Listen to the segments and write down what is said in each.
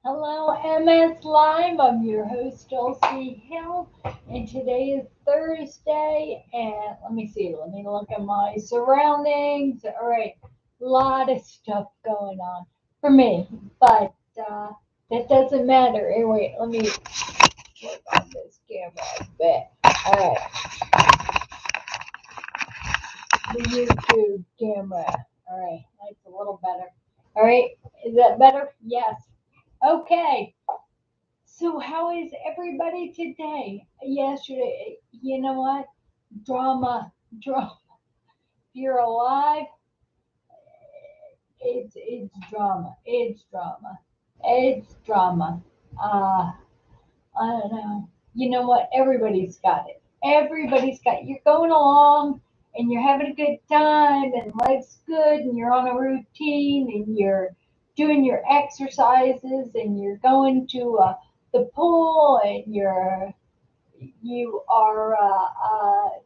Hello, MS Live. I'm your host, Dulci Hill, and today is Thursday. And let me see, let me look at my surroundings. All right, a lot of stuff going on for me, but that doesn't matter. Anyway, let me work on this camera a bit. All right, the YouTube camera. All right, that's a little better. All right, is that better? Yes. Okay. So how is everybody today? Yesterday, you know what? Drama. If you're alive, it's drama. It's drama. It's drama. Uh, I don't know. You know what? Everybody's got it. Everybody's got. You're going along and you're having a good time and life's good and you're on a routine and you're doing your exercises and you're going to the pool and you are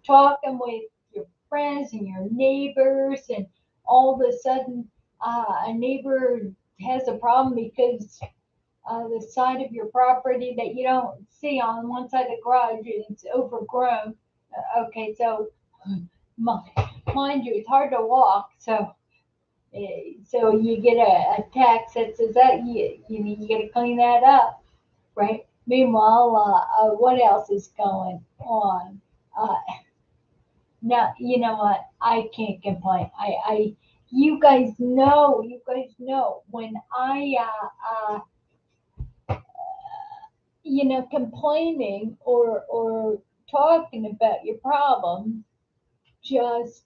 talking with your friends and your neighbors, and all of a sudden, a neighbor has a problem because the side of your property that you don't see on one side of the garage is overgrown. Okay, so mind you, it's hard to walk, so. So you get a text that says that you got to clean that up, right? Meanwhile, what else is going on? Uh, Now, you know what? I can't complain. You guys know when complaining or talking about your problem, just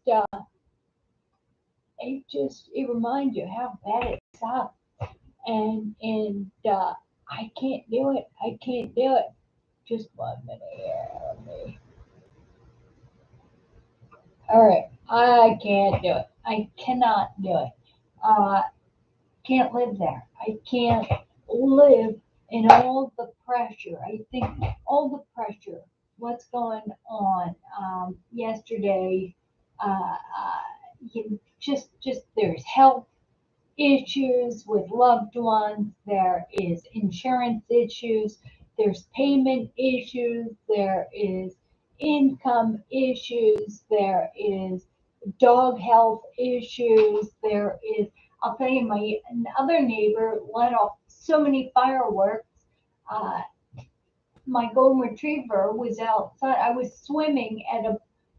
it reminds you how bad it sucks, and I can't do it. I can't do it. Just 1 minute here. Let me. All right, I can't do it. I cannot do it. Uh, can't live there. I can't live in all the pressure. I think all the pressure, what's going on yesterday, just there's health issues with loved ones. There is insurance issues. There's payment issues. There is income issues. There is dog health issues. There is, I'll tell you, my other neighbor let off so many fireworks. Uh, my golden retriever was outside. I was swimming at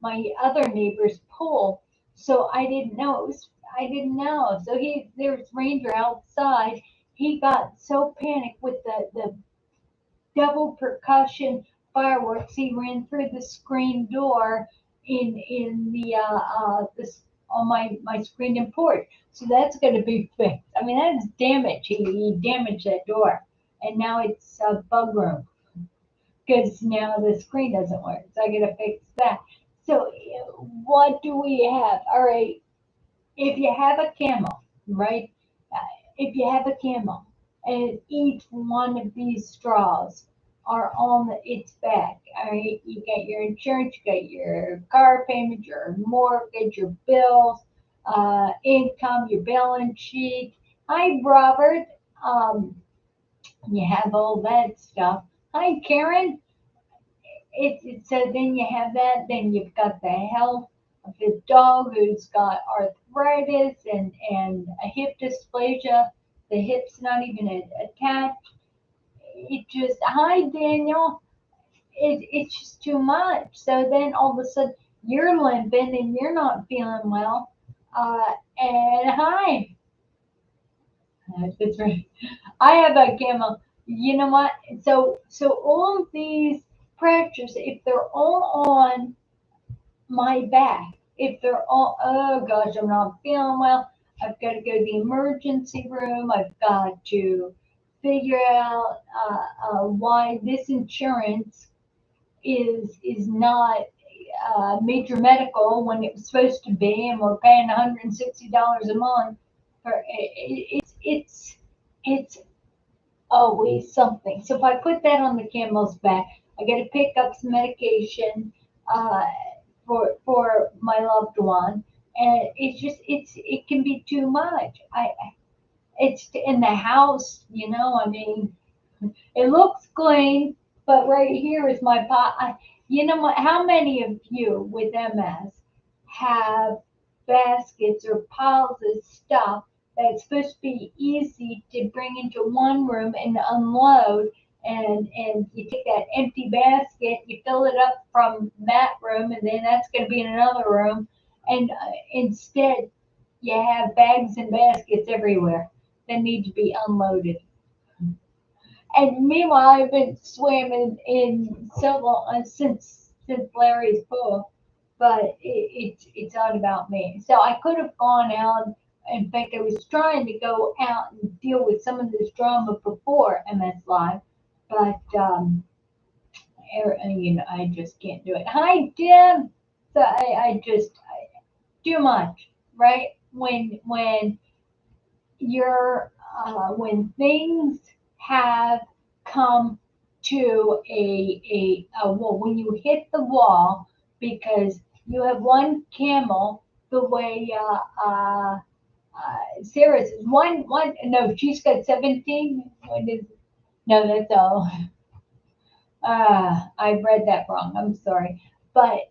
my other neighbor's pool, so I didn't know. I didn't know. So there was Ranger outside. He got so panicked with the double percussion fireworks. He ran through the screen door in the this on my screen and porch. So that's going to be fixed. I mean, that's damage. He damaged that door, and now it's a bug room because now the screen doesn't work. So I got to fix that. So what do we have? All right, if you have a camel, right? Uh, If you have a camel, and each one of these straws are on its back, all right? You got your insurance, you got your car payment, your mortgage, your bills, income, your balance sheet. Hi, Robert. Um, you have all that stuff. Hi, Karen. So then you have that. Then you've got the health of the dog who's got arthritis and a hip dysplasia. The hip's not even attached. It just hi Daniel. It's just too much. So then all of a sudden you're limping and you're not feeling well. And hi, that's right. I have a camel. You know what? So all of these pressures, if they're all on my back, if they're all, oh gosh, I'm not feeling well, I've got to go to the emergency room, I've got to figure out why this insurance is not major medical when it was supposed to be, and we're paying $160 a month. It's always something. So if I put that on the camel's back, I got to pick up some medication uh, for my loved one, and it can be too much. it's in the house, you know. I mean, it looks clean, but right here is my pot. You know what? How many of you with MS have baskets or piles of stuff that's supposed to be easy to bring into one room and unload? And you take that empty basket, you fill it up from that room, and then that's going to be in another room. And instead, you have bags and baskets everywhere that need to be unloaded. And meanwhile, I've been swimming in several since Larry's pool, but it's not about me. So I could have gone out. In fact, I was trying to go out and deal with some of this drama before MS Live, but you know, I just can't do it. Hi, Jim. So too much, right? When you're when things have come to a wall, when you hit the wall because you have one camel, the way Sarah's is one no, she's got 17. What is, no, that's all. I read that wrong. I'm sorry, but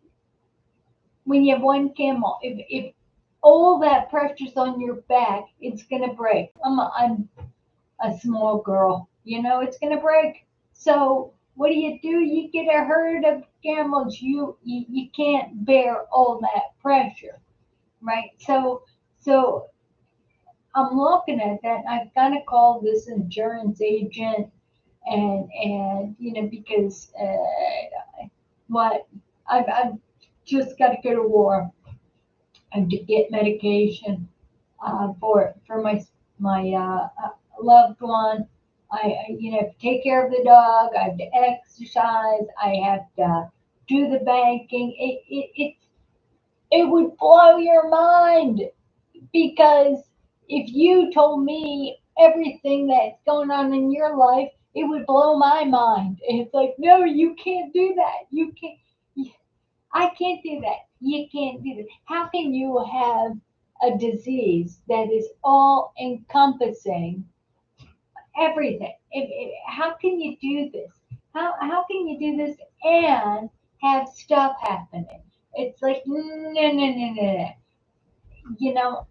when you have one camel, if all that pressure's on your back, it's gonna break. I'm a small girl, you know, it's gonna break. So what do? You get a herd of camels. You can't bear all that pressure, right? So I'm looking at that. And I've got to call this insurance agent, and you know, because what I've just got to go to war and to get medication for my loved one. You know, take care of the dog. I have to exercise. I have to do the banking. It would blow your mind because if you told me everything that's going on in your life, it would blow my mind. And it's like, no, you can't do that. You can't. I can't do that. You can't do that. How can you have a disease that is all encompassing everything? How can you do this? How can you do this and have stuff happening? It's like, no, no, no, no, no. You know,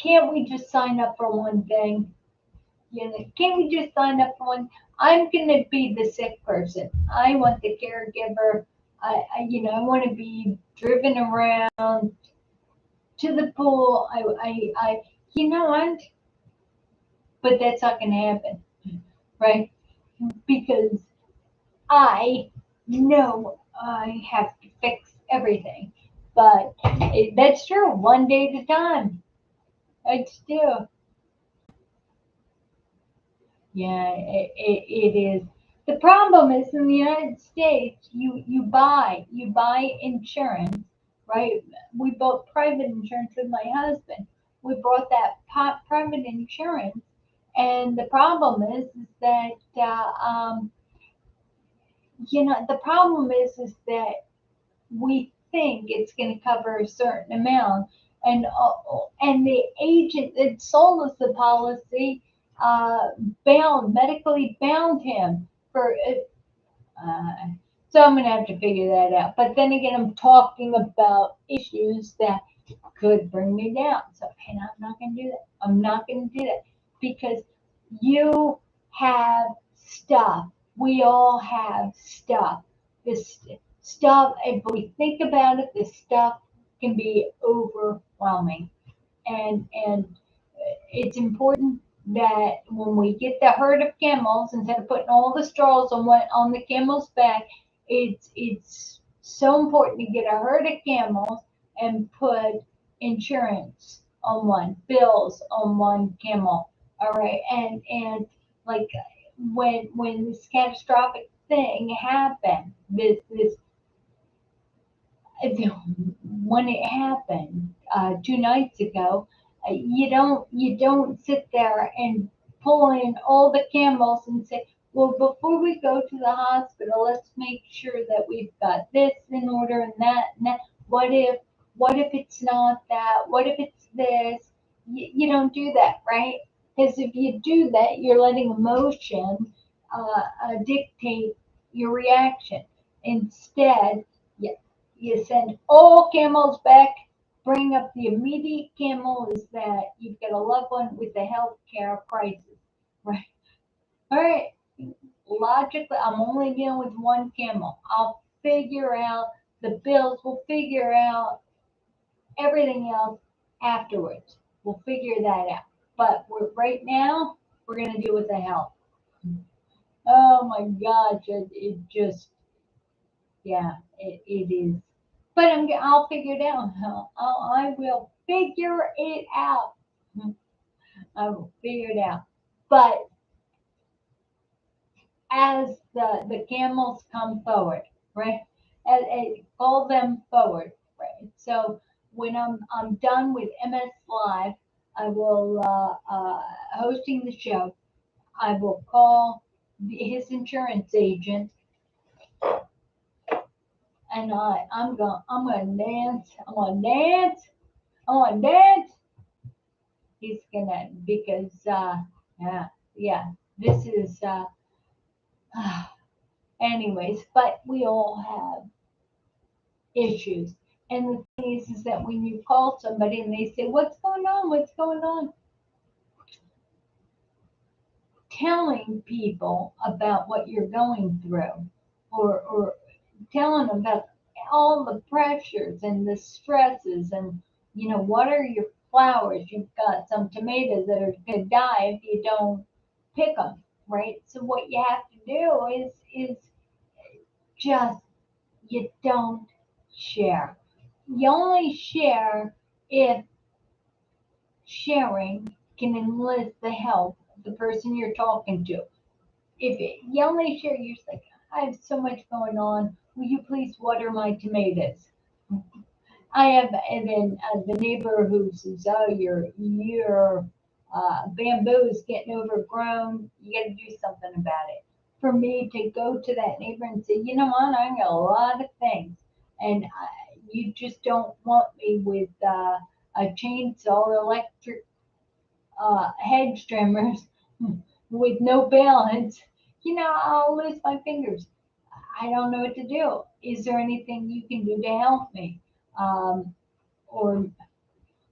can't we just sign up for one thing? You know, can't we just sign up for one? I'm gonna be the sick person. I want the caregiver. You know, I want to be driven around to the pool. You know what? But that's not gonna happen, right? Because I know I have to fix everything. But that's true. One day at a time. I still. Yeah, it is. The problem is in the United States, you buy insurance, right? We bought private insurance with my husband. We bought that private insurance, and the problem is that you know, the problem is that we think it's going to cover a certain amount, and the agent that sold us the policy medically bound him for it. So I'm going to have to figure that out. But then again, I'm talking about issues that could bring me down. So, and I'm not going to do that. I'm not going to do that because you have stuff. We all have stuff. This stuff, if we think about it, this stuff can be overwhelming. And it's important that when we get the herd of camels, instead of putting all the straws on the camel's back, it's so important to get a herd of camels and put insurance on one, bills on one camel. All right, and like when this catastrophic thing happened, this when it happened 2 nights ago, you don't sit there and pull in all the camels and say, well, before we go to the hospital, let's make sure that we've got this in order and that and that. What if it's not that? What if it's this? You don't do that, right? Because if you do that, you're letting emotion dictate your reaction. Instead, you send all camels back. Bring up the immediate camel is that you've got a loved one with a health care crisis, right? All right, logically, I'm only dealing with one camel. I'll figure out the bills. We'll figure out everything else afterwards. We'll figure that out. But right now, we're going to deal with the health. Oh my gosh, it just, yeah, it is. But I'll figure it out. I will figure it out. I will figure it out. But as the camels come forward, right? Call them forward, right? So when I'm done with MS Live, I will hosting the show. I will call his insurance agent, and I'm gonna dance. I'm gonna dance. I'm gonna dance. He's gonna because yeah, yeah. This is anyways. But we all have issues. And the thing is that when you call somebody and they say, "What's going on? What's going on?" Telling people about what you're going through, or telling them about all the pressures and the stresses, and what are your flowers? You've got some tomatoes that are going to die if you don't pick them, right? So what you have to do is just you don't share. You only share if sharing can enlist the help of the person you're talking to. If you only share, you're just like, I have so much going on. Will you please water my tomatoes? I have, and then the neighbor who says, "Oh, your bamboo is getting overgrown. You got to do something about it." For me to go to that neighbor and say, "You know what? I got a lot of things, and you just don't want me with a chainsaw or electric hedge trimmers with no balance. I'll lose my fingers. I don't know what to do. Is there anything you can do to help me?" Or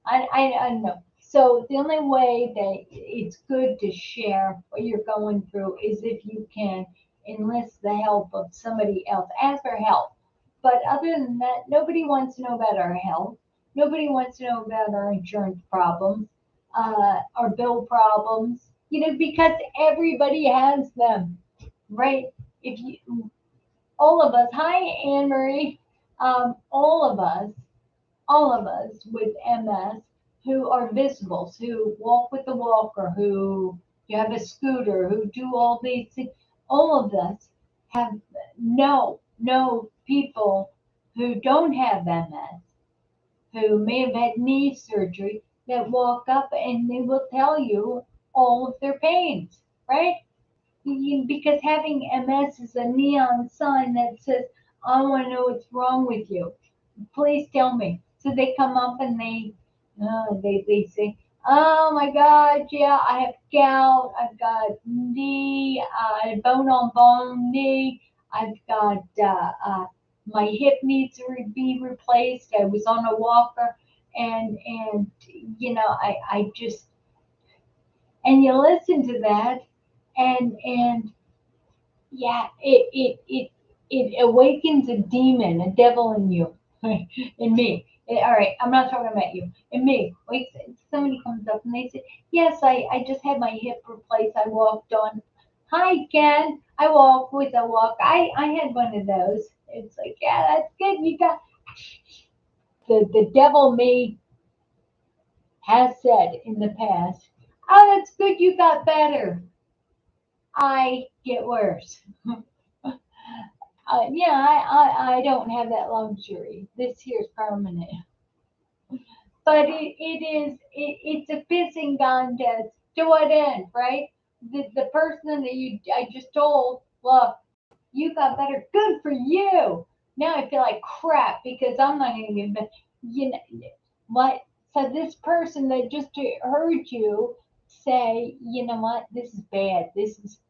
I don't know. So the only way that it's good to share what you're going through is if you can enlist the help of somebody else. Ask for help. But other than that, nobody wants to know about our health. Nobody wants to know about our insurance problems, our bill problems. Because everybody has them, right? If you, all of us. Hi, Anne Marie. All of us, with MS who are visibles, who walk with the walker, who you have a scooter, who do all these things. All of us have no people who don't have MS, who may have had knee surgery, that walk up and they will tell you all of their pains, right? Because having MS is a neon sign that says, "I want to know what's wrong with you. Please tell me." So they come up and they say, "Oh my God, yeah, I have gout. I've got knee, bone on bone knee. I've got my hip needs to be replaced. I was on a walker, and I just." And you listen to that, and yeah, it awakens a demon, a devil in you, in me. All right, I'm not talking about you. In me, like somebody comes up and they say, "Yes, I just had my hip replaced. I walked on." Hi, Ken. I walk with a walk. I had one of those. It's like, yeah, that's good. You got the devil may has said in the past, "Oh, that's good. You got better. I get worse." Yeah, I don't have that luxury. This here's permanent. But it's a pissing contest. To what end, right? The person that I just told, "Look, you got better. Good for you." Now I feel like crap because I'm not going to get, you know what? So this person that just heard you say, you know what, this is bad. This is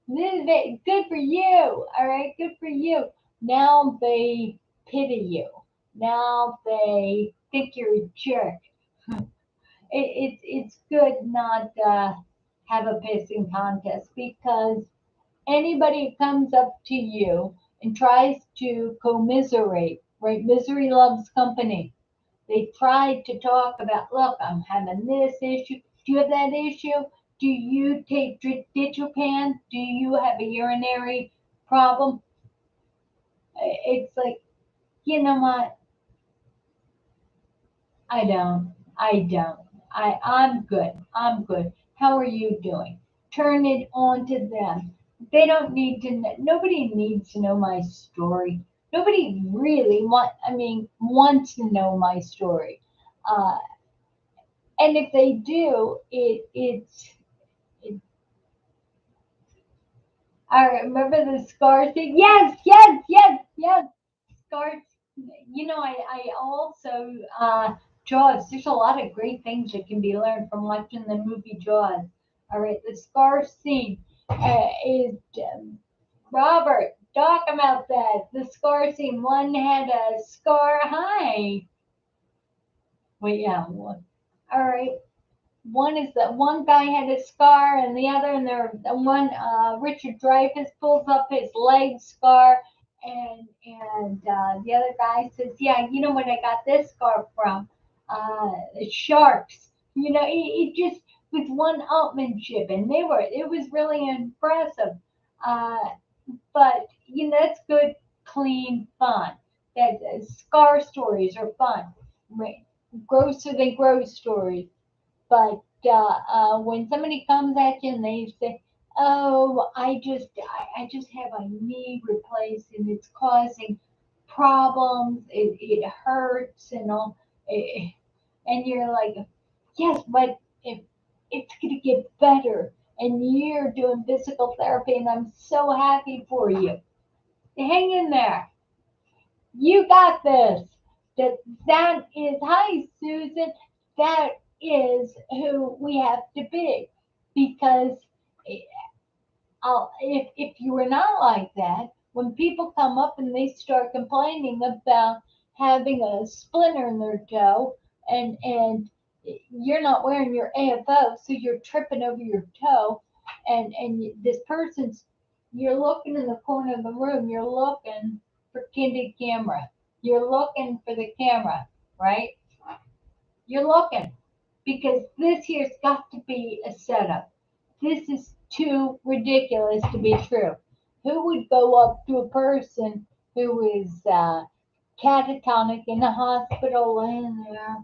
good for you. All right, good for you. Now they pity you. Now they think you're a jerk. It's good not to have a pissing contest because anybody who comes up to you and tries to commiserate, right? Misery loves company. They try to talk about, look, I'm having this issue. Do you have that issue? Do you take ditropan? Do you have a urinary problem? It's like, you know what? I don't. I don't. I'm good. I'm good. How are you doing? Turn it on to them. They don't need to know. Nobody needs to know my story. Nobody really wants to know my story. Uh, and if they do, it. I remember the scar thing. Yes, yes, yes, yes. Scars. I also Jaws. There's a lot of great things that can be learned from watching the movie Jaws. All right, the scar scene is Robert. Talk about that. The scar scene. One had a scar. Hi. Wait, yeah. One. All right. One is that one guy had a scar, and the other, and the one Richard Dreyfuss pulls up his leg scar, and the other guy says, "Yeah, you know what I got this scar from? Sharks." It just with one upmanship, and it was really impressive. Uh, but that's good, clean fun. That scar stories are fun, right? Grosser than gross stories. But when somebody comes at you and they say, "Oh, I just have a knee replaced and it's causing problems. It hurts and all," eh, and you're like, "Yes, but if it's gonna get better, and you're doing physical therapy, and I'm so happy for you. Hang in there. You got this." That is, hi, Susan. That is who we have to be. Because if you were not like that, when people come up and they start complaining about having a splinter in their toe, and you're not wearing your AFO, so you're tripping over your toe, and this person's, you're looking in the corner of the room, you're looking for candid camera, you're looking for the camera, right? You're looking because this here's got to be a setup. This is too ridiculous to be true. Who would go up to a person who is catatonic in the hospital, laying there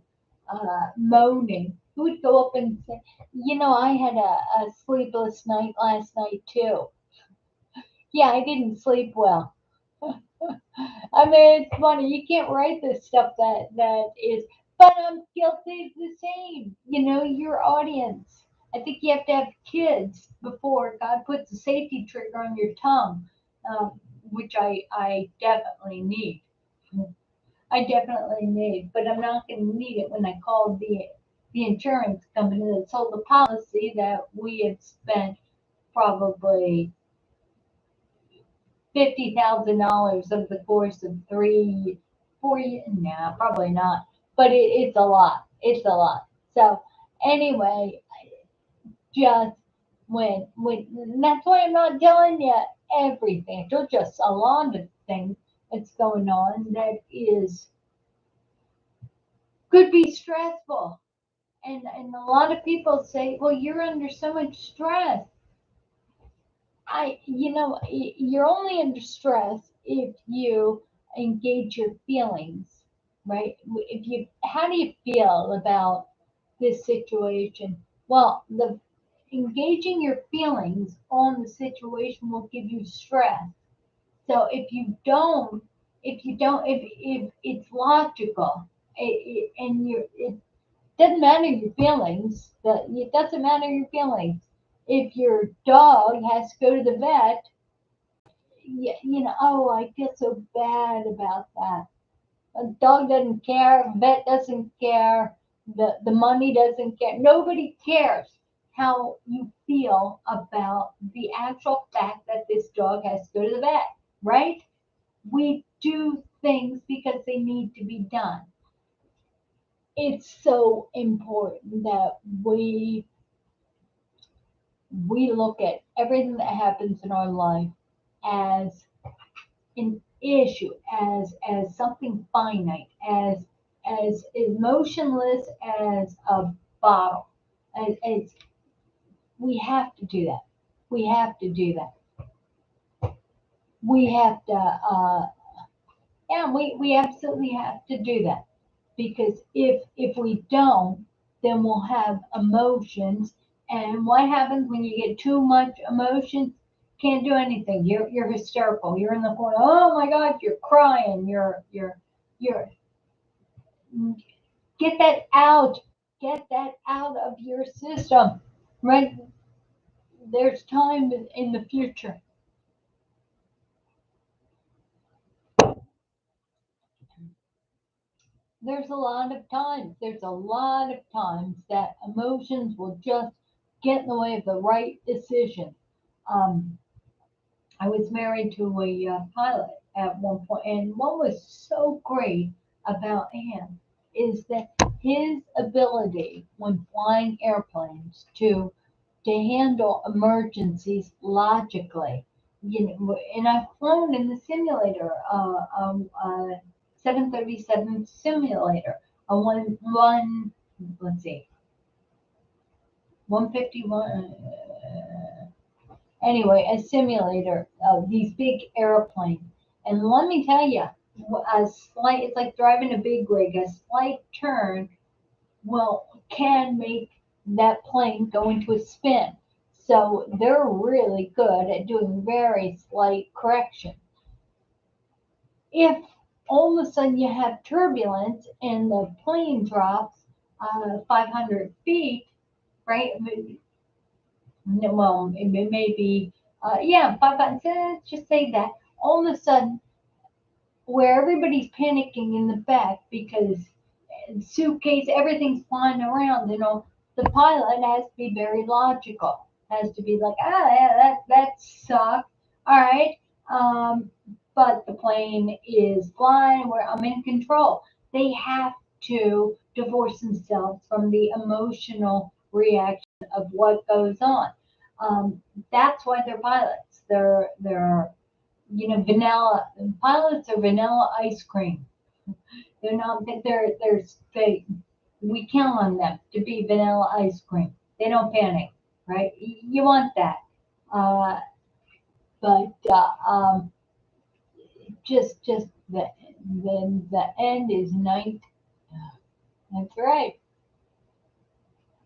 moaning? Who would go up and say, I had a sleepless night last night too. Yeah, I didn't sleep well. I mean, it's funny. You can't write this stuff that is, but I'm guilty of the same. Your audience. I think you have to have kids before God puts a safety trigger on your tongue, which I definitely need. I definitely need, but I'm not going to need it when I call the insurance company that sold the policy that we had spent probably $50,000 over the course of 4 years. Nah, probably not. But it's a lot. It's a lot. So anyway, just and that's why I'm not telling you everything. There's just a lot of things that's going on that is could be stressful. And a lot of people say, well, you're under so much stress. You're only under stress if you engage your feelings, right? How do you feel about this situation? Well, the engaging your feelings on the situation will give you stress. So if it's logical, it doesn't matter your feelings. It doesn't matter your feelings. If your dog has to go to the vet, oh, I feel so bad about that. A dog doesn't care, vet doesn't care, the money doesn't care. Nobody cares. how you feel about the actual fact that this dog has to go to the vet, right? We do things because they need to be done. It's so important that we look at everything that happens in our life as an issue, as something finite, as emotionless as a bottle. As we have to do that. We have to do that. We have to, yeah, we absolutely have to do that because if we don't, then we'll have emotions. And what happens when you get too much emotions? Can't do anything. You're hysterical. You're in the corner. Oh my God, you're crying. You're get that out. Get that out of your system. Right? There's time in the future. There's a lot of times that emotions will just get in the way of the right decision. Um, I was married to a pilot at one point, and what was so great about him is that his ability when flying airplanes to handle emergencies logically. And I've flown in the simulator, 737 simulator, a let's see, 151. Anyway, a simulator of these big airplanes. And let me tell you, it's like driving a big rig. A slight turn can make that plane go into a spin. So they're really good at doing very slight correction. If all of a sudden you have turbulence and the plane drops 500 feet, right? Well, it may be, yeah, 500, let's just say that. All of a sudden, where everybody's panicking in the back because suitcase, everything's flying around, the pilot has to be very logical. Has to be like, yeah, that sucks. All right. But the plane is flying where I'm in control. They have to divorce themselves from the emotional reaction of what goes on. That's why they're pilots. They're vanilla pilots are vanilla ice cream. They're not. They. We count on them to be vanilla ice cream. They don't panic, right? You want that, uh, but just the end is night. That's right.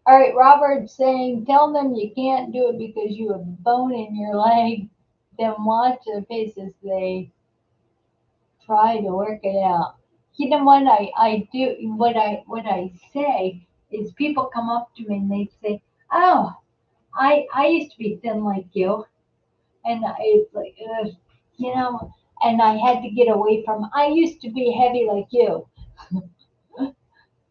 All right, Robert saying, tell them you can't do it because you have a bone in your leg. Then watch their faces. They try to work it out. You know what I do? What I say is people come up to me and they say, "Oh, I used to be thin like you," and it's like, and I had to get away from. I used to be heavy like you.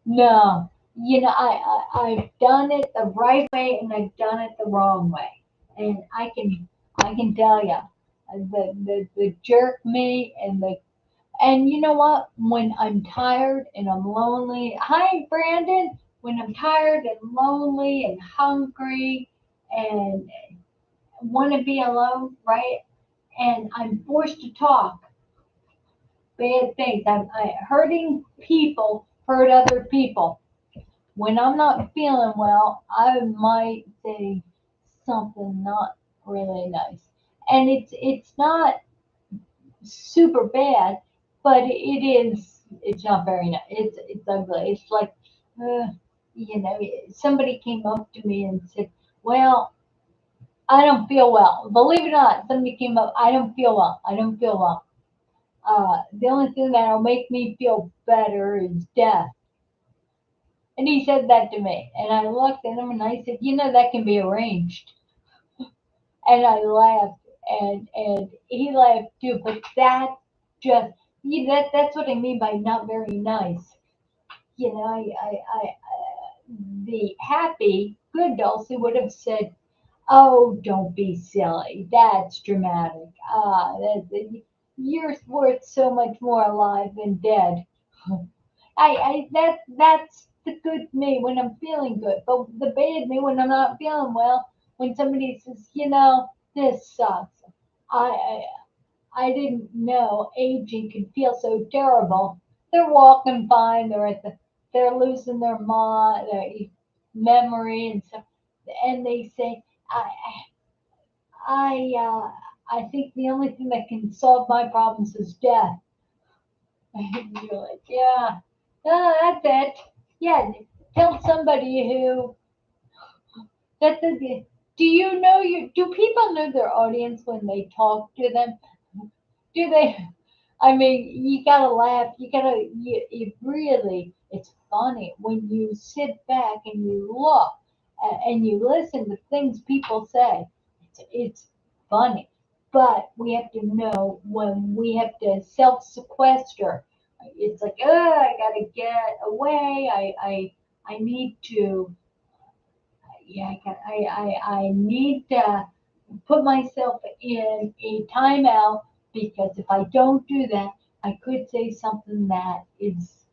No, I've done it the right way and I've done it the wrong way, and I can tell you, the jerk me and you know what? When I'm tired and I'm lonely, hi Brandon. When I'm tired and lonely and hungry and want to be alone, right? And I'm forced to talk bad things. Hurting people hurt other people. When I'm not feeling well, I might say something not really nice. And it's not super bad, but it's not very nice. It's ugly. It's like uh, somebody came up to me and said, "Well, I don't feel well." Believe it or not, somebody came up. I don't feel well. I don't feel well. The only thing that'll make me feel better is death. And he said that to me, and I looked at him and I said, that can be arranged. And I laughed, and he laughed too. But that just that's what I mean by not very nice. You know, I the happy, good Dulcie would have said, "Oh, don't be silly. That's dramatic. You're worth so much more alive than dead." That's the good me when I'm feeling good. But the bad me when I'm not feeling well, when somebody says, this sucks. I I didn't know aging could feel so terrible. They're walking fine. They're losing their memory and stuff, and they say, I I think the only thing that can solve my problems is death. And you're like, yeah, that's it. Yeah, tell somebody who that the. Do you know you? Do people know their audience when they talk to them? Do they? I mean, you gotta laugh. You really, it's funny when you sit back and you look and you listen to things people say. It's funny. But we have to know when we have to self sequester. It's like, oh, I gotta get away. I need to, yeah, I need to put myself in a timeout because if I don't do that, I could say something that is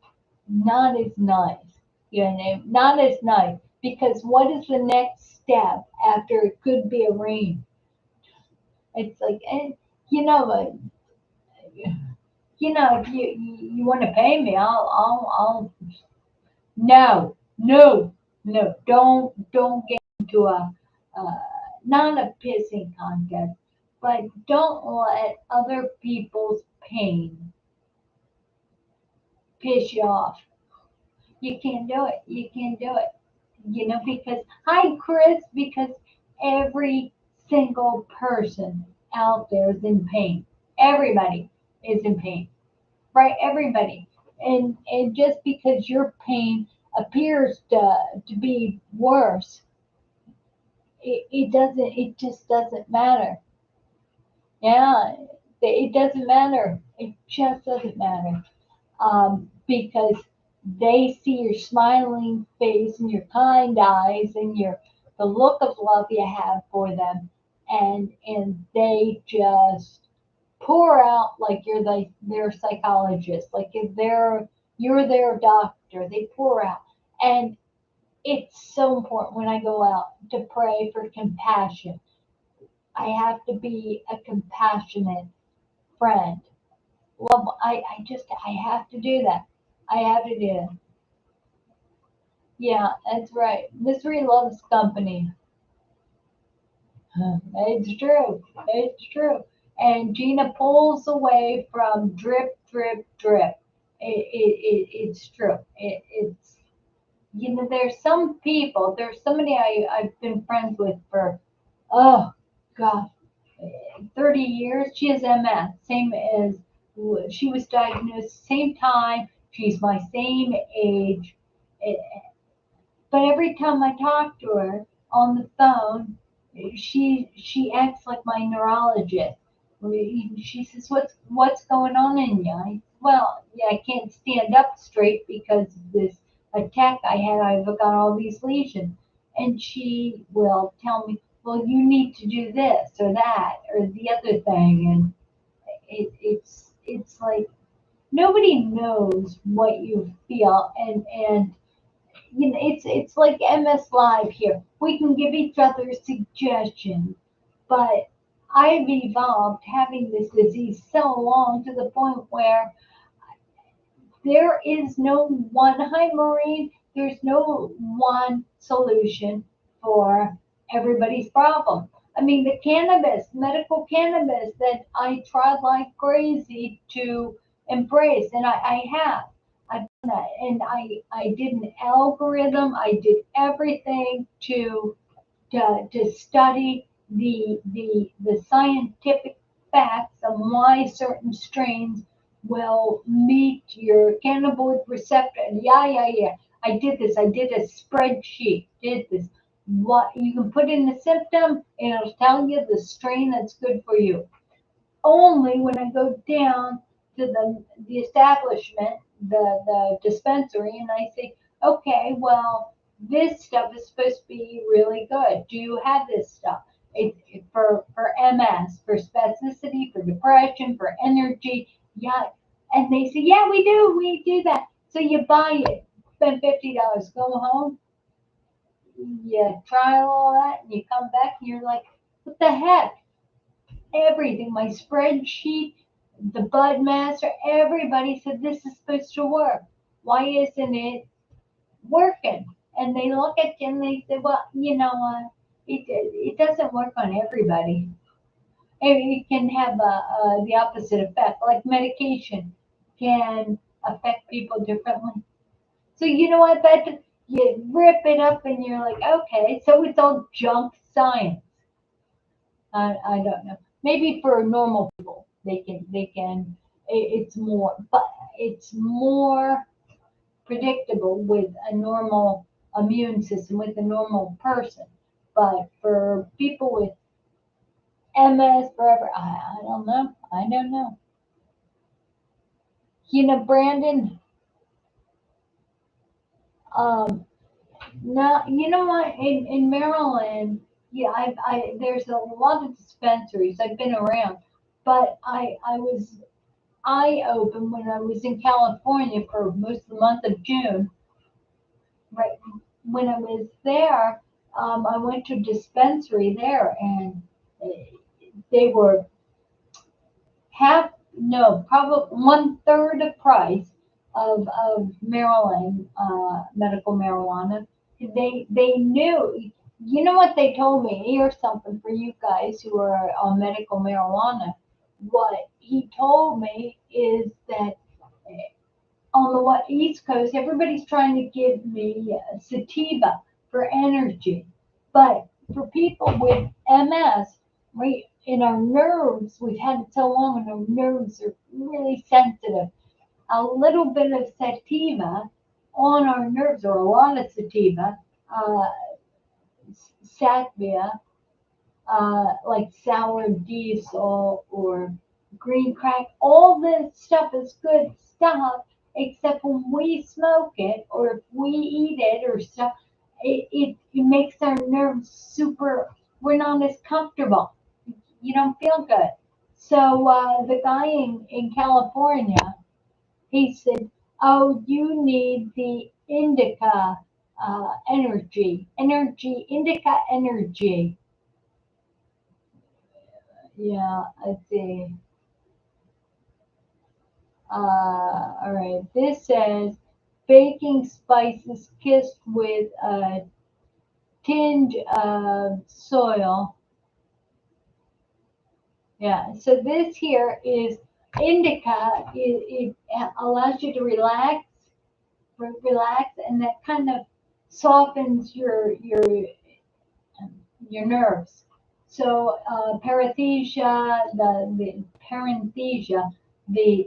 not as nice. Not as nice. Because what is the next step after it could be arranged? It's like, if you want to pay me, I'll. No, no, no. Don't get into uh, not a pissing contest, but don't let other people's pain piss you off. You can't do it. You can't do it. Because hi, Chris. Because every single person out there is in pain. Everybody is in pain, right? Everybody. And just because your pain appears to be worse, it just doesn't matter. Yeah, it doesn't matter. It just doesn't matter. Because they see your smiling face and your kind eyes and the look of love you have for them, and they just pour out like you're their psychologist, like if you're their doctor. They pour out, and it's so important when I go out to pray for compassion. I have to be a compassionate friend. Love, I have to do that. I have to do it. Yeah, that's right. Misery loves company. It's true. It's true. And Gina pulls away from drip, drip, drip. It's true. There's some people, there's somebody I've been friends with for, oh, God, 30 years. She has MS, same as she was diagnosed same time. She's my same age. Eh, But every time I talk to her on the phone, she acts like my neurologist. She says, "What's going on in you?" Well, yeah, I can't stand up straight because of this attack I had. I've got all these lesions, and she will tell me, "Well, you need to do this or that or the other thing," and it's like nobody knows what you feel, and it's like MS Live here. We can give each other suggestions, but I've evolved having this disease so long to the point where there is no one, hi Maureen, there's no one solution for everybody's problem. I mean, the cannabis, medical cannabis that I tried like crazy to embrace, and I have. I've done that, and I did an algorithm. I did everything to study the scientific facts on why certain strains will meet your cannabinoid receptor. Yeah, yeah, yeah. I did this. I did a spreadsheet. Did this. What you can put in the symptom, and it'll tell you the strain that's good for you. Only when I go down to the establishment, the dispensary, and I say, okay, well, this stuff is supposed to be really good. Do you have this stuff? For MS, for spasticity, for depression, for energy. Yeah. And they say, yeah, we do that. So you buy it, spend $50, go home, you try all that, and you come back and you're like, what the heck? Everything, my spreadsheet, the Bud Master, everybody said this is supposed to work. Why isn't it working? And they look at you and they say, well, you know what? It doesn't work on everybody. It can have the opposite effect, like medication can affect people differently. So you know what? That you rip it up and you're like, okay, so it's all junk science. I don't know. Maybe for normal people, they can. It's more, but it's more predictable with a normal immune system, with a normal person. But for people with MS, forever, I don't know. I don't know. You know, Brandon. Um, Now, you know what? In Maryland, yeah, there's a lot of dispensaries. I've been around, but I was eye open when I was in California for most of the month of June. Right when I was there, I went to a dispensary there, and they were half, no, probably one third the price of Maryland medical marijuana. They knew, you know what they told me? Here's something for you guys who are on medical marijuana. What he told me is that on the East Coast, everybody's trying to give me sativa for energy. But for people with MS, we in our nerves, we've had it so long and our nerves are really sensitive. A little bit of sativa on our nerves, or a lot of sativa, uh, sativa, like sour diesel or green crack, all this stuff is good stuff, except when we smoke it or if we eat it or stuff, it makes our nerves super, we're not as comfortable. You don't feel good. So the guy in California, he said, oh, you need the indica indica energy. Yeah, let's see. All right. This says baking spices kissed with a tinge of soil. Yeah. So this here is indica. It allows you to relax, and that kind of softens your nerves. So paresthesia, the paresthesia, the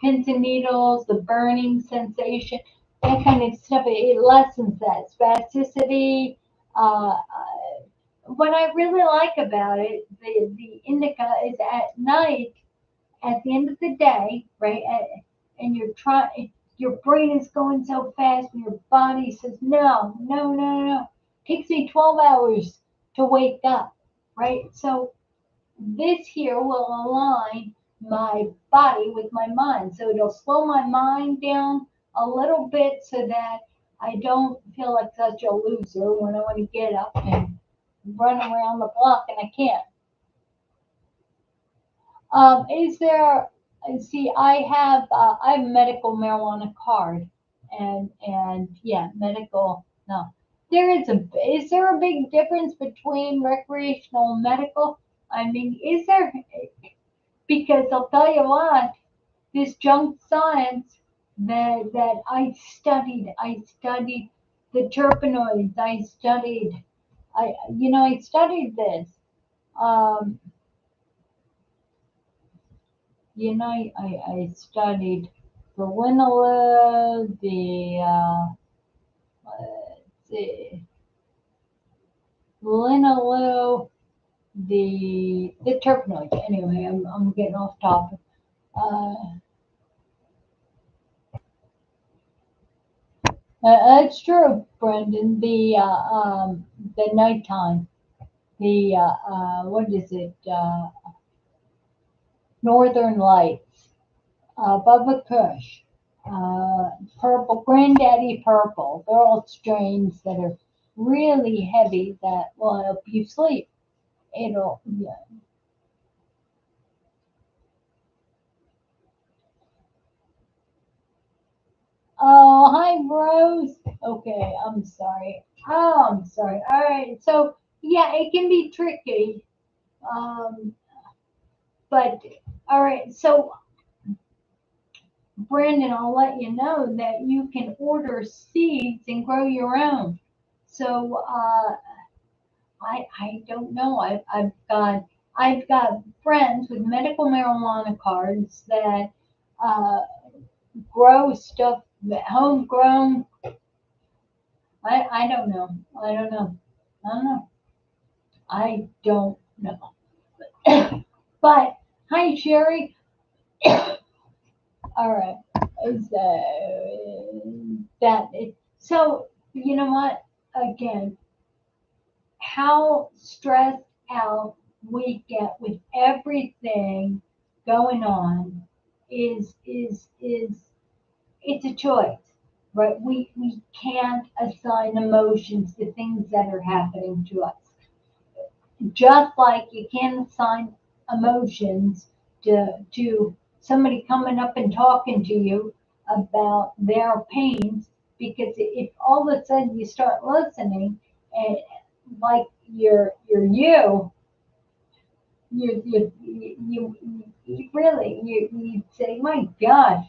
pins and needles, the burning sensation, that kind of stuff. It lessens that spasticity. What I really like about it, the indica is at night, at the end of the day, right? And you're trying, your brain is going so fast, and your body says, no, no, no, no. It takes me 12 hours to wake up, right? So this here will align my body with my mind. So it'll slow my mind down a little bit so that I don't feel like such a loser when I want to get up and run around the block and I can't. Is there? See, I have a medical marijuana card, and yeah, medical. No, there is a. Is there a big difference between recreational and medical? I mean, is there? Because I'll tell you what, this junk science that I studied the terpenoids. I studied this. Um, I studied the Winnow, let's see, Winnow, the terpenoids. Anyway, I'm getting off topic. Uh, That's true, Brendan. The nighttime, what is it? Northern Lights, Bubba Kush, Purple, Granddaddy Purple. They're all strains that are really heavy that will help you sleep. It'll, yeah. Oh, hi, Rose. Okay, I'm sorry. Oh, I'm sorry. All right. So, yeah, it can be tricky. Um, but, all right. So, Brandon, I'll let you know that you can order seeds and grow your own. So, I don't know. I've got friends with medical marijuana cards that uh, grow stuff homegrown. I don't know. I don't know. I don't know. I don't know. But hi, Sherry. All right. So you know what? Again, how stressed out we get with everything going on is it's a choice, right? We can't assign emotions to things that are happening to us. Just like you can't assign emotions to somebody coming up and talking to you about their pains, because if all of a sudden you start listening and like you really you say, my gosh,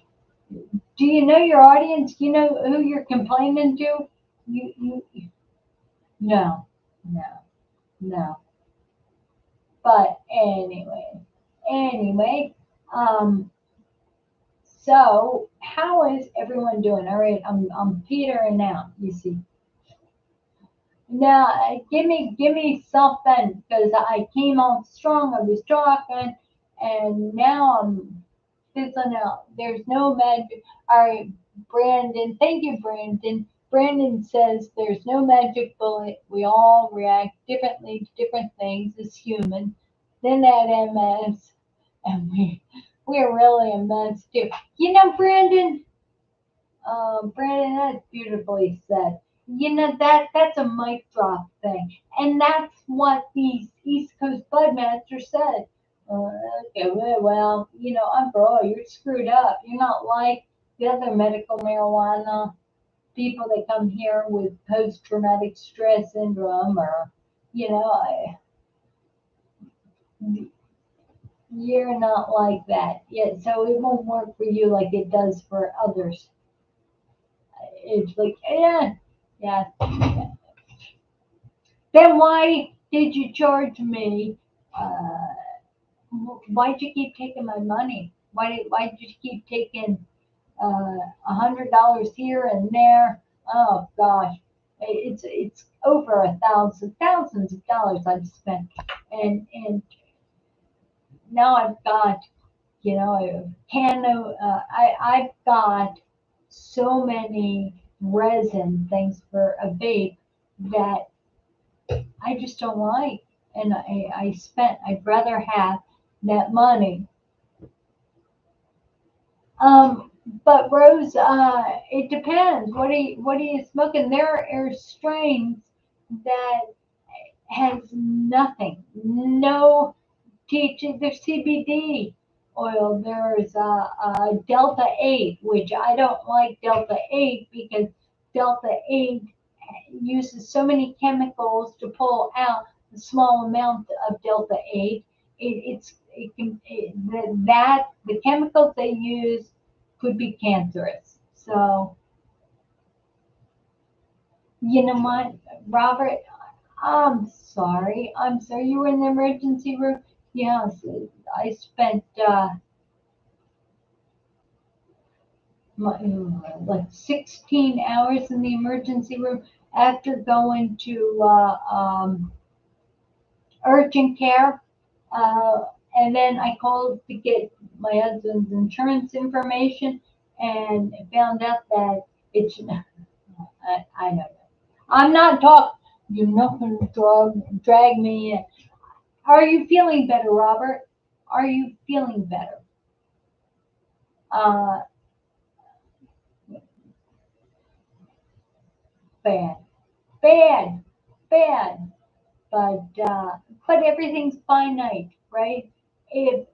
do you know your audience? Do you know who you're complaining to? You no, no, no. But anyway, um, so how is everyone doing? All right, I'm petering out. You see, now give me something because I came on strong. I was talking, and now I'm fizzling out. There's no magic. All right, Brandon. Thank you, Brandon. Brandon says there's no magic bullet. We all react differently to different things as humans. Then that MS, and we're really a mess too. You know, Brandon. Brandon, that's beautifully said. You know that's a mic drop thing, and that's what these East Coast Budmasters said. Okay, well, bro, you're screwed up. You're not like the other medical marijuana people that come here with post-traumatic stress syndrome, or you know, I, you're not like that. Yeah, so it won't work for you like it does for others. It's like, yeah. Then why did you charge me? Uh, why'd you keep taking my money? Why did you keep taking $100 here and there? Oh gosh, it's over thousands of dollars I've spent, and now I've got a can of I've got so many resin things for a vape that I just don't like. And I'd rather have that money. But Rose, it depends. What are you smoking? There are strains that has nothing, no THC. There's CBD oil. There's Delta 8, which I don't like Delta 8 because Delta 8 uses so many chemicals to pull out a small amount of Delta 8. It can that the chemicals they use could be cancerous. So you know what, Robert, I'm sorry. You were in the emergency room. Yes, I spent like 16 hours in the emergency room after going to urgent care. Uh, and then I called to get my husband's insurance information and found out that it's I don't know. I'm not talking. You're not going to drag me in. Are you feeling better, Robert? Are you feeling better? Uh, bad, bad, bad. But everything's finite, right? If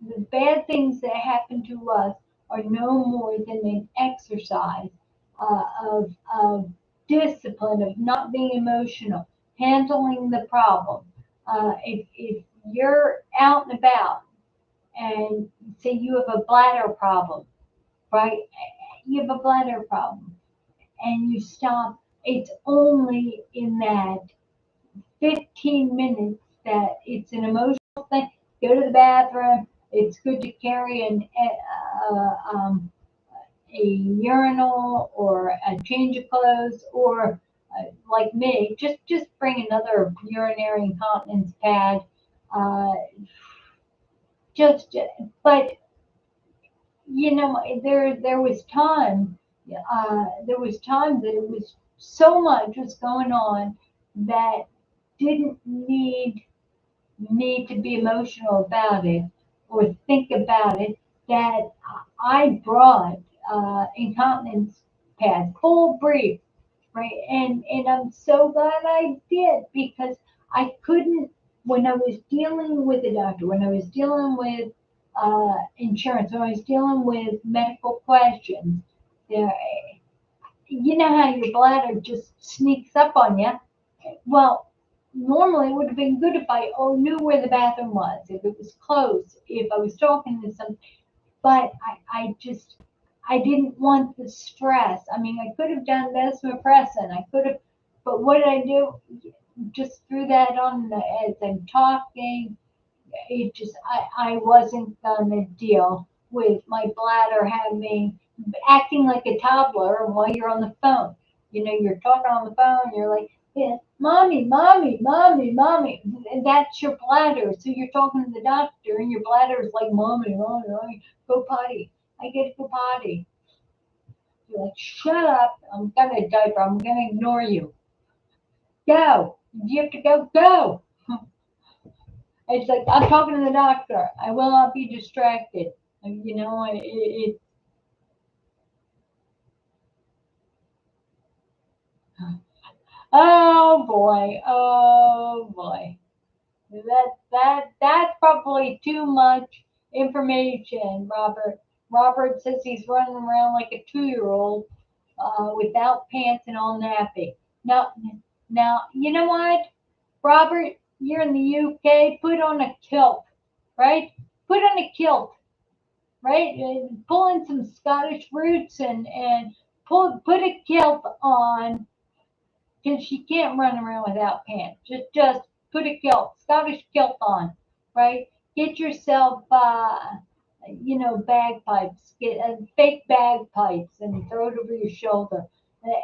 the bad things that happen to us are no more than an exercise of discipline, of not being emotional, handling the problem. If you're out and about and say you have a bladder problem, right? You have a bladder problem and you stop, it's only in that 15 minutes that it's an emotional thing. Go to the bathroom. It's good to carry a urinal or a change of clothes, or like me, just bring another urinary incontinence pad. Uh, just, but there was time. There was time that it was so much was going on that didn't need to be emotional about it or think about it, that I brought incontinence pads, full brief, right? And I'm so glad I did, because I couldn't, when I was dealing with the doctor, when I was dealing with insurance, when I was dealing with medical questions, there, you know how your bladder just sneaks up on you. Well, normally it would have been good if I knew where the bathroom was, if it was close, if I was talking to some, but I didn't want the stress. I mean, I could have done desmopressin, I could have, but what did I do? Just threw that on as I'm talking. It just, I wasn't gonna deal with my bladder having, acting like a toddler while you're on the phone. You're talking on the phone, you're like, yeah, mommy, mommy, mommy, mommy. And that's your bladder. So you're talking to the doctor and your bladder is like, mommy, mommy, mommy, go potty. I get to go potty. You're like, shut up. I'm gonna diaper. I'm gonna ignore you. Go. If you have to go, go. It's like, I'm talking to the doctor. I will not be distracted. It oh boy, oh boy. That's probably too much information, Robert. Robert says he's running around like a 2-year-old without pants and all nappy. Now, now, you know what, Robert? You're in the UK. Put on a kilt, right? Put on a kilt, right? Pull in some Scottish roots and put a kilt on, because she can't run around without pants. Just put a kilt, Scottish kilt on, right? Get yourself, bagpipes, get fake bagpipes and throw it over your shoulder,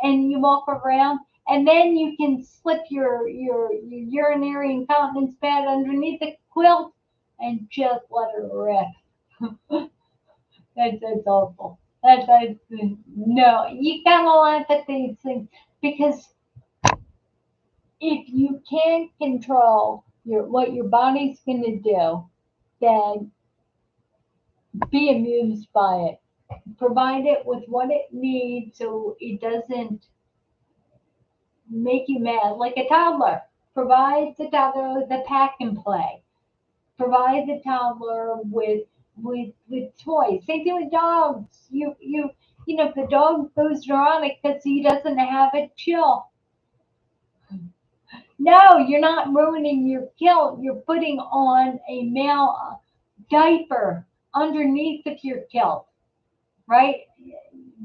and you walk around, and then you can slip your urinary incontinence pad underneath the quilt and just let her rip. That's awful. That's no. You gotta laugh at these things, because if you can't control what your body's going to do, then be amused by it. Provide it with what it needs so it doesn't make you mad like a toddler. Provide the toddler with a pack and play. Provide the toddler with toys. Same thing with dogs. If the dog goes neurotic because he doesn't have a chill, no, you're not ruining your kilt. You're putting on a male diaper underneath of your kilt, right?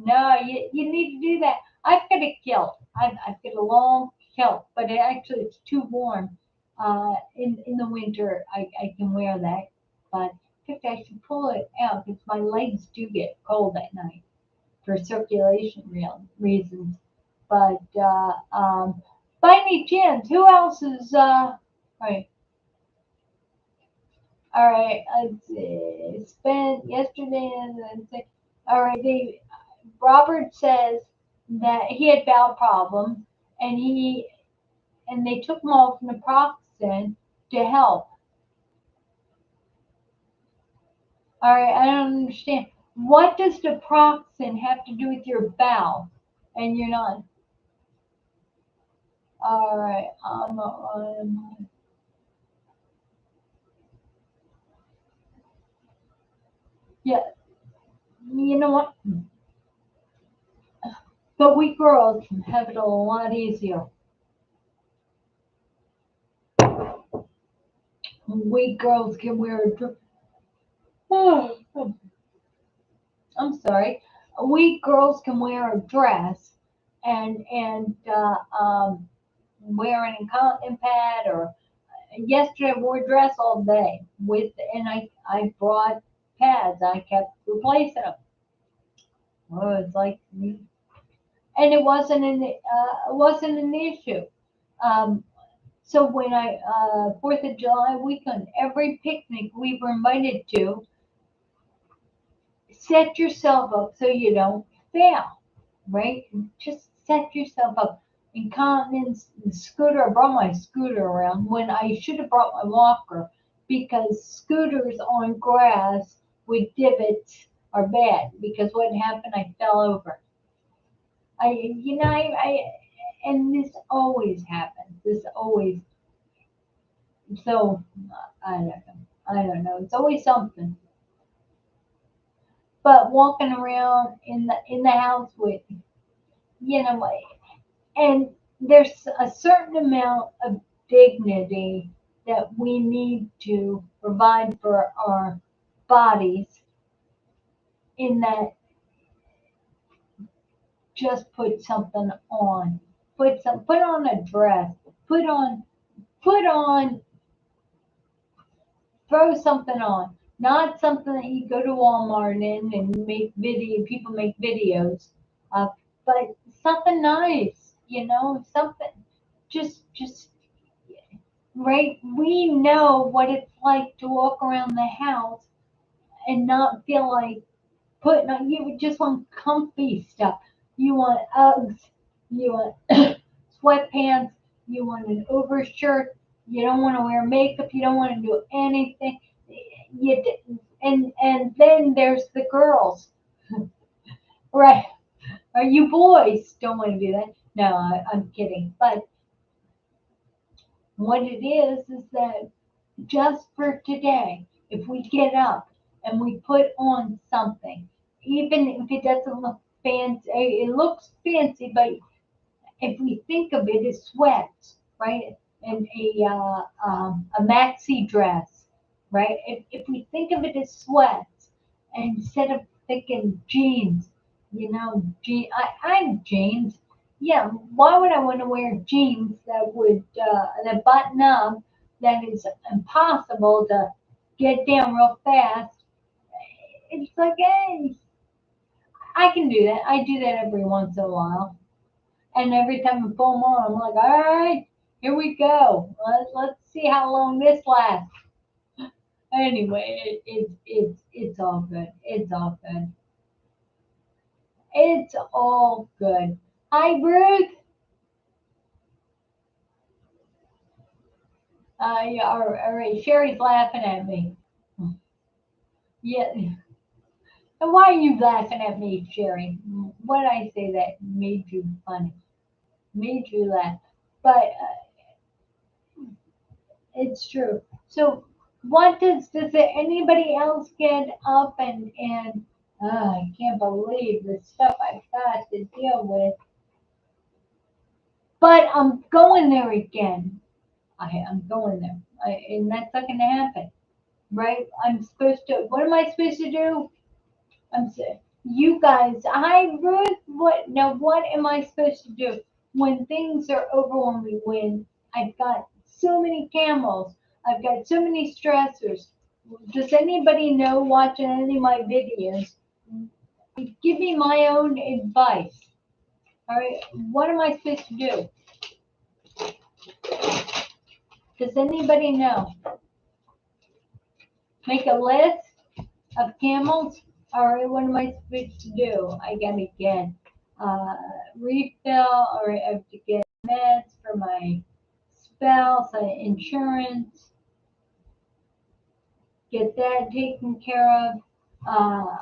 No, you need to do that. I've got a kilt. I've got a long kilt, but it's too warm. In the winter, I can wear that. But in fact, I should pull it out because my legs do get cold at night for circulation reasons. But by any chance, who else is right? All right, let's see. Spent yesterday and then all right. Robert says that he had bowel problems, and they took him off naproxen to help. All right, I don't understand. What does naproxen have to do with your bowel? And you're not. All right, yeah, you know what? But we girls have it a lot easier. We girls can wear a dress. Oh, I'm sorry. We girls can wear a dress and wear an incontinent pad. Or yesterday I wore a dress all day and I brought pads. I kept replacing them. Oh, it's like, and it wasn't an issue. Um, so when 4th of July weekend, every picnic we were invited to, set yourself up so you don't fail, right? Just set yourself up. Incontinence, scooter. I brought my scooter around when I should have brought my walker, because scooters on grass with divots are bad. Because what happened, I fell over. And this always happens. This always. So I don't know. I don't know. It's always something. But walking around in the house with, you know, and there's a certain amount of dignity that we need to provide for our bodies, in that, just put something on. Put on a dress. Put on throw something on. Not something that you go to Walmart in and people make videos of, but something nice, something, just right. We know what it's like to walk around the house and not feel like putting on. You just want comfy stuff. You want Uggs. You want sweatpants. You want an overshirt. You don't want to wear makeup. You don't want to do anything. And then there's the girls, right? Or you boys don't want to do that. No, I'm kidding. But what it is that, just for today, if we get up and we put on something, even if it doesn't look fancy, it looks fancy, but if we think of it as sweats, right, and a maxi dress, right, if we think of it as sweats, instead of thinking jeans, I'm jeans. Yeah, why would I want to wear jeans that button up, that is impossible to get down real fast? It's like, hey, I can do that. I do that every once in a while. And every time I pull them on, I'm like, all right, here we go. Let's see how long this lasts. Anyway, it's all good. It's all good. It's all good. Hi, Ruth. Yeah, all right. Sherry's laughing at me. Yeah. And why are you laughing at me, Sherry? What did I say that made you funny? Made you laugh? But it's true. So, what does anybody else get up and I can't believe the stuff I've got to deal with. But I'm going there again. I'm going there, and that's not going to happen, right? I'm supposed to. What am I supposed to do? I'm saying, you guys. Hi, Ruth. What now? What am I supposed to do when things are overwhelming? When I've got so many camels, I've got so many stressors. Does anybody know, watching any of my videos? Give me my own advice. All right, what am I supposed to do? Does anybody know? Make a list of camels. All right, what am I supposed to do? I gotta get. uh, refill, or I have to get meds for my spouse, insurance, get that taken care of. Uh,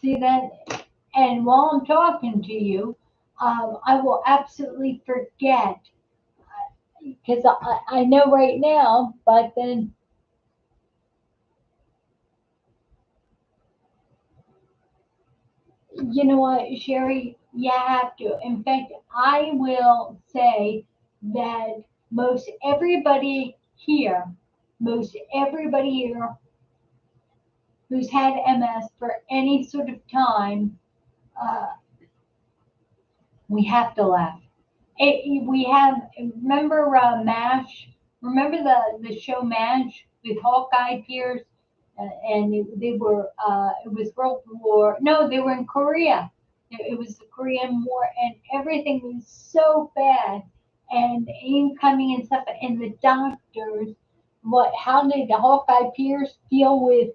See that? And while I'm talking to you, I will absolutely forget because I know right now, but then you know what, Sherry, you have to. In fact, I will say that most everybody here who's had MS for any sort of time, uh, we have to laugh. We have, remember MASH? Remember the show MASH with Hawkeye Pierce? And they were, it was World War, no, they were in Korea. It was the Korean War, and everything was so bad, and incoming and stuff. And the doctors, how did the Hawkeye Pierce deal with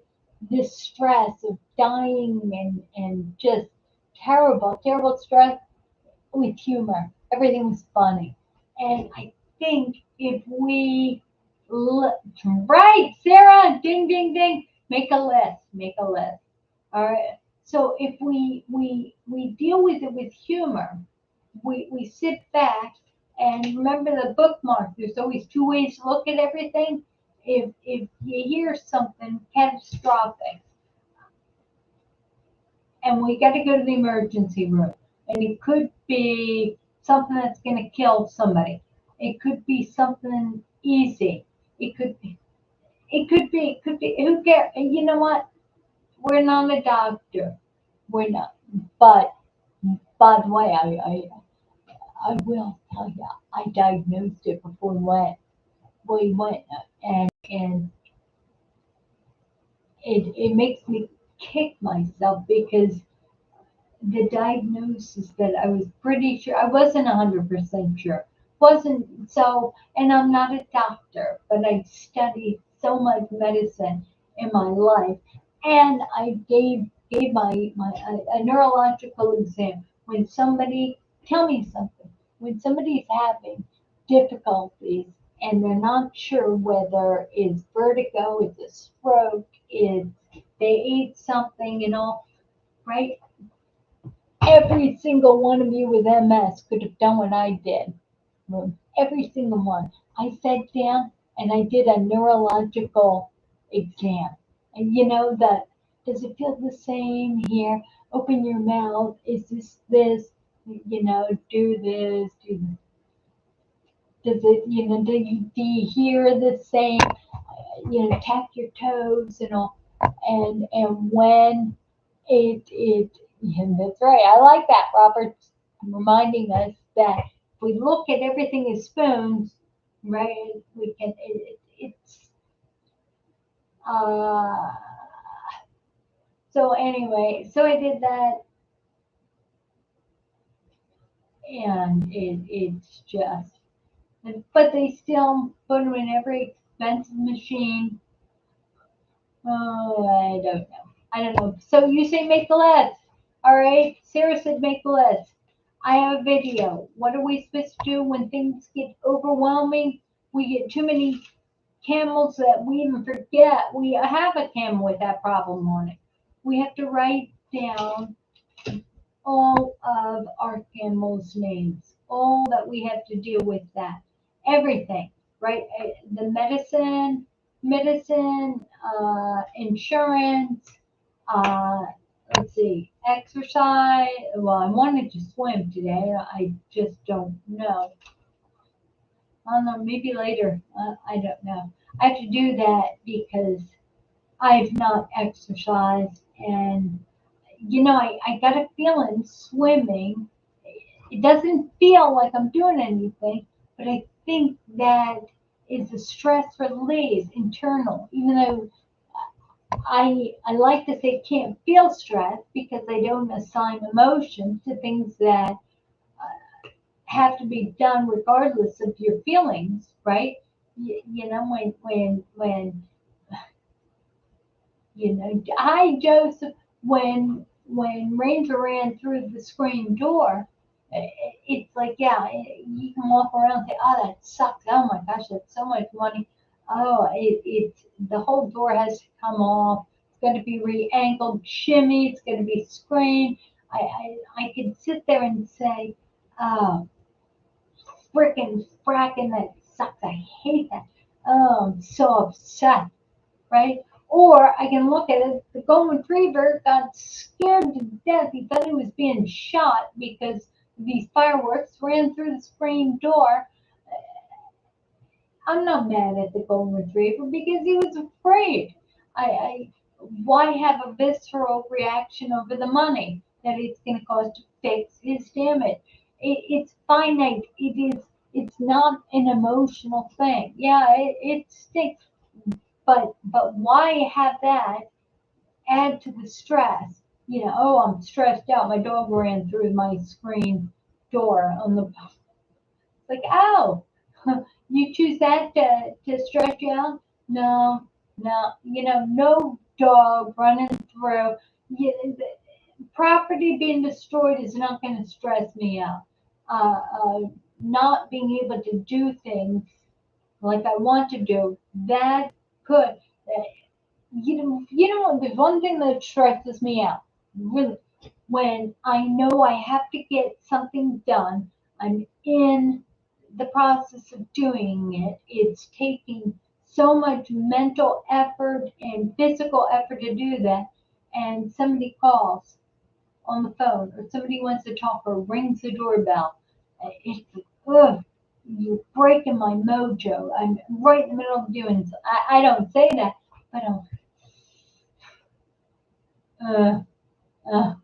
this stress of dying and just terrible, terrible stress? With humor. Everything was funny. And I think if we, right, Sarah, ding, ding, ding, make a list, make a list. All right. So if we deal with it with humor, we sit back and remember the bookmark. There's always two ways to look at everything. If you hear something catastrophic, and we got to go to the emergency room. And it could be something that's going to kill somebody. It could be something easy. It could be. It could be. Who cares? And you know what? We're not a doctor. We're not. But by the way, I will tell you, I diagnosed it before we went, and it makes me kick myself because the diagnosis that I was pretty sure I wasn't 100% sure wasn't so, and I'm not a doctor, but I studied so much medicine in my life, and I gave my a neurological exam. When somebody, tell me something, when somebody's having difficulties and they're not sure whether it's vertigo, it's a stroke, it's they ate something, right? Every single one of you with MS could have done what I did. Every single one. I sat down and I did a neurological exam. And you know that, does it feel the same here? Open your mouth. Is this? Do this, do this. Does it, do you hear the same? Tap your toes and all. And when it yeah, that's right. I like that, Robert, reminding us that if we look at everything as spoons, right? We can. It's uh. So anyway, so I did that, and it's just. But they still put them in every expensive machine. Oh, I don't know. I don't know. So you say make the list. All right. Sarah said make the list. I have a video. What are we supposed to do when things get overwhelming? We get too many camels that we even forget we have a camel with that problem on it. We have to write down all of our camels' names, all that we have to deal with that, everything, right? The medicine, insurance, uh, let's see, exercise. Well, I wanted to swim today. I just don't know. I don't know, maybe later. I don't know. I have to do that because I've not exercised, and I got a feeling swimming. It doesn't feel like I'm doing anything, but I think that is a stress release internal. Even though I like to say can't feel stress because I don't assign emotion to things that have to be done regardless of your feelings, right? When hi Joseph, when when Ranger ran through the screen door, it's like, yeah, you can walk around and say, oh, that sucks. Oh my gosh, that's so much money. Oh, it's the whole door has to come off. It's going to be re-angled, shimmy. It's going to be screened. I could sit there and say, oh, frickin' fracking, that sucks. I hate that. Oh, I'm so upset, right? Or I can look at it, the golden retriever got scared to death. He thought he was being shot because these fireworks ran through the screen door. I'm not mad at the golden retriever because he was afraid. I why have a visceral reaction over the money that it's going to cost to fix his damage? It's finite. It's not an emotional thing. Yeah, it stinks, but why have that add to the stress? Oh, I'm stressed out. My dog ran through my screen door on the like, oh, you choose that to stress you out? No, no, no dog running through. The property being destroyed is not going to stress me out. Uh, uh, Not being able to do things like I want to do, that could. There's one thing that stresses me out, really, when I know I have to get something done. I'm in the process of doing it. It's taking so much mental effort and physical effort to do that, and somebody calls on the phone, or somebody wants to talk, or rings the doorbell. It's ugh, you're breaking my mojo. I'm right in the middle of doing. I don't say that, but uh, uh,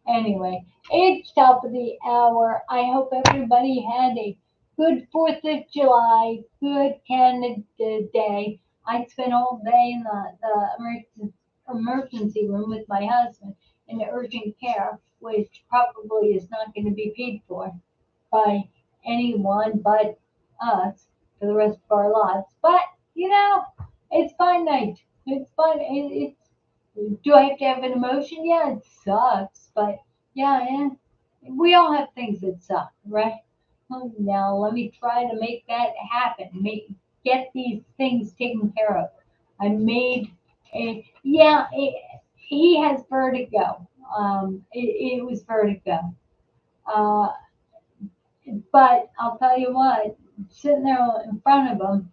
anyway, it's top of the hour. I hope everybody had a good 4th of July, good Canada Day. I spent all day in the emergency room with my husband in the urgent care, which probably is not going to be paid for by anyone but us for the rest of our lives. But, you know, it's finite. It's fun. Do I have to have an emotion? Yeah, it sucks, but yeah, we all have things that suck, right? Well, now let me try to make that happen. Get these things taken care of. I made yeah. He has vertigo. It was vertigo. Uh, but I'll tell you what, sitting there in front of him,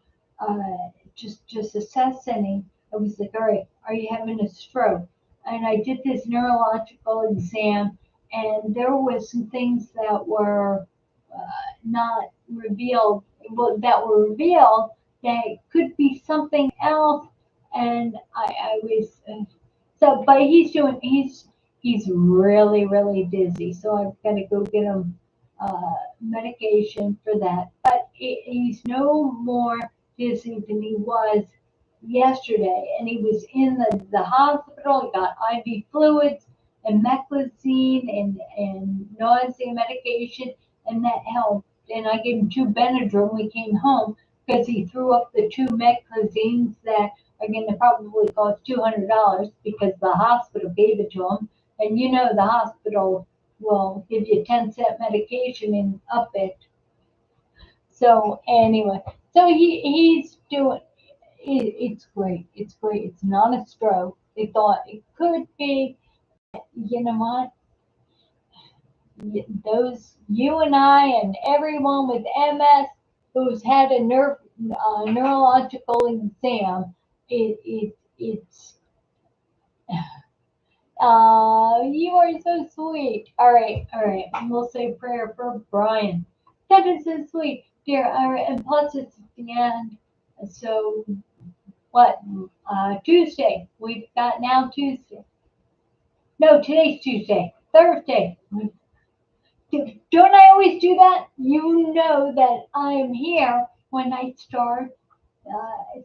just assessing, I was like, all right, are you having a stroke? And I did this neurological exam, and there was some things that were not revealed, well, that were revealed that could be something else. And I was so, but he's really really dizzy, so I've got to go get him medication for that. But he's no more dizzy than he was yesterday, and he was in the hospital. He got IV fluids and meclizine and nausea medication, and that helped. And I gave him 2 Benadryl when we came home because he threw up the 2 meclizines that are going to probably cost $200 because the hospital gave it to him. And the hospital will give you 10-cent medication and up it. So anyway, so he's doing. It's great. It's great. It's not a stroke. They thought it could be. You know what? Those you and I and everyone with MS who's had a neurological exam, it's you are so sweet. All right. We'll say a prayer for Brian. That is so sweet, dear. All right, and plus it's the end. So what? Tuesday. We've got now Tuesday. No, today's Tuesday. Thursday. Don't I always do that? You know that I am here when I start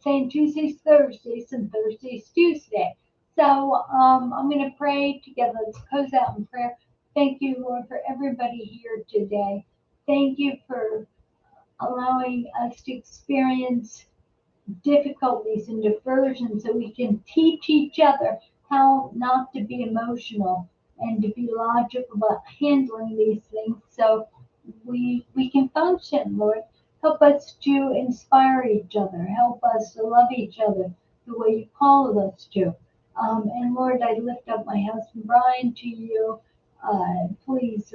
saying Tuesday's Thursdays and Thursday's Tuesday. So I'm going to pray together. Let's close out in prayer. Thank you, Lord, for everybody here today. Thank you for allowing us to experience difficulties and diversions so we can teach each other how not to be emotional. and to be logical about handling these things so we can function, Lord. Help us to inspire each other. Help us to love each other the way you called us to. And Lord, I lift up my husband Brian to you. Please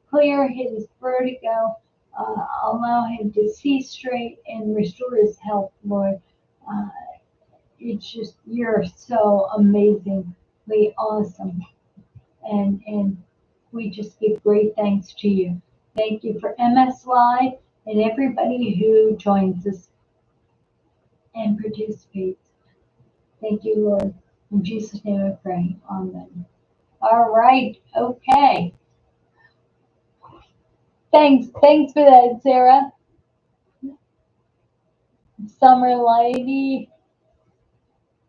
clear his vertigo. Allow him to see straight and restore his health, Lord. Uh, it's just, you're so amazingly awesome. And we just give great thanks to you. Thank you for MS Live and everybody who joins us and participates. Thank you, Lord. In Jesus' name I pray. Amen. All right. Okay. Thanks for that, Sarah. Summer Lady.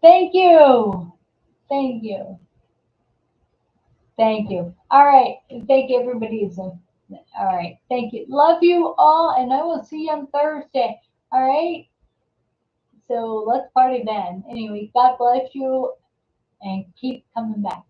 Thank you. Thank you. Thank you. All right. Thank you, everybody. All right. Thank you. Love you all, and I will see you on Thursday. All right. So let's party then. Anyway, God bless you and keep coming back.